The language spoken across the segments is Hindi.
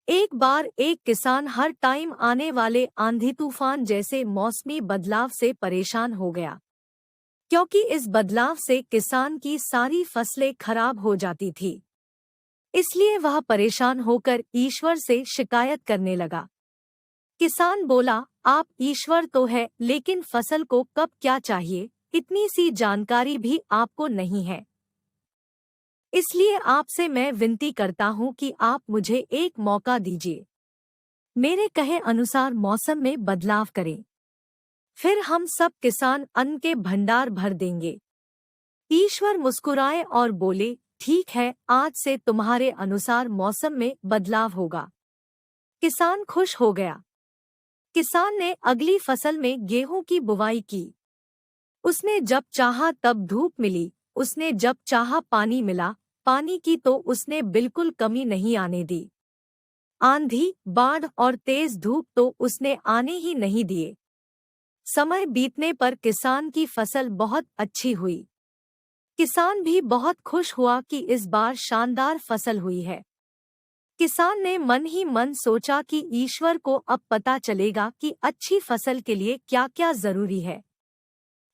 एक बार एक किसान हर टाइम आने वाले आंधी तूफान जैसे मौसमी बदलाव से परेशान हो गया, क्योंकि इस बदलाव से किसान की सारी फसलें खराब हो जाती थी। इसलिए वह परेशान होकर ईश्वर से शिकायत करने लगा। किसान बोला, आप ईश्वर तो है, लेकिन फसल को कब क्या चाहिए, इतनी सी जानकारी भी आपको नहीं है। इसलिए आपसे मैं विनती करता हूँ कि आप मुझे एक मौका दीजिए। मेरे कहे अनुसार मौसम में बदलाव करें, फिर हम सब किसान अन्न के भंडार भर देंगे। ईश्वर मुस्कुराए और बोले, ठीक है, आज से तुम्हारे अनुसार मौसम में बदलाव होगा। किसान खुश हो गया। किसान ने अगली फसल में गेहूं की बुवाई की। उसने जब चाहा तब धूप मिली, उसने जब चाहा पानी मिला। पानी की तो उसने बिल्कुल कमी नहीं आने दी। आंधी, बाढ़ और तेज धूप तो उसने आने ही नहीं दिए। समय बीतने पर किसान की फसल बहुत अच्छी हुई। किसान भी बहुत खुश हुआ कि इस बार शानदार फसल हुई है। किसान ने मन ही मन सोचा कि ईश्वर को अब पता चलेगा कि अच्छी फसल के लिए क्या क्या जरूरी है।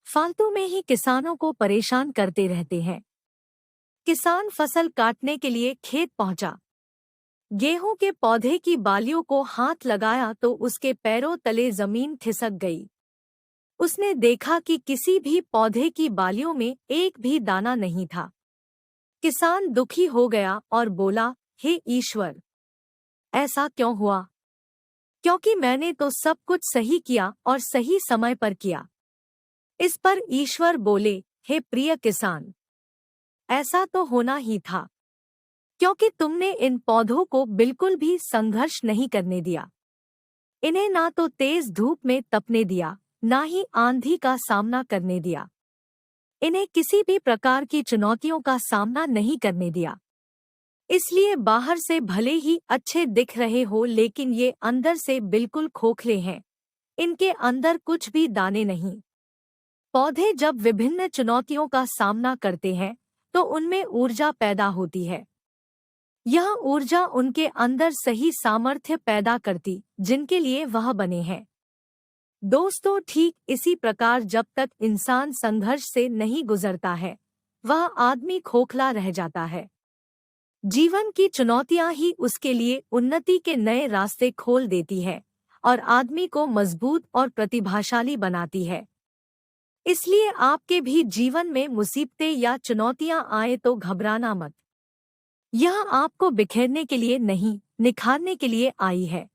फालतू में ही किसानों को परेशान करते रहते हैं। किसान फसल काटने के लिए खेत पहुंचा। गेहूं के पौधे की बालियों को हाथ लगाया तो उसके पैरों तले जमीन खिसक गई। उसने देखा कि किसी भी पौधे की बालियों में एक भी दाना नहीं था। किसान दुखी हो गया और बोला, हे ईश्वर, ऐसा क्यों हुआ? क्योंकि मैंने तो सब कुछ सही किया और सही समय पर किया। इस पर ईश्वर बोले, हे प्रिय किसान, ऐसा तो होना ही था, क्योंकि तुमने इन पौधों को बिल्कुल भी संघर्ष नहीं करने दिया। इन्हें ना तो तेज धूप में तपने दिया, ना ही आंधी का सामना करने दिया। इन्हें किसी भी प्रकार की चुनौतियों का सामना नहीं करने दिया। इसलिए बाहर से भले ही अच्छे दिख रहे हो, लेकिन ये अंदर से बिल्कुल खोखले हैं। इनके अंदर कुछ भी दाने नहीं। पौधे जब विभिन्न चुनौतियों का सामना करते हैं तो उनमें ऊर्जा पैदा होती है। यह ऊर्जा उनके अंदर सही सामर्थ्य पैदा करती जिनके लिए वह बने हैं। दोस्तों, ठीक इसी प्रकार जब तक इंसान संघर्ष से नहीं गुजरता है, वह आदमी खोखला रह जाता है। जीवन की चुनौतियां ही उसके लिए उन्नति के नए रास्ते खोल देती है और आदमी को मजबूत और प्रतिभाशाली बनाती है। इसलिए आपके भी जीवन में मुसीबतें या चुनौतियां आए तो घबराना मत। यह आपको बिखेरने के लिए नहीं, निखारने के लिए आई है।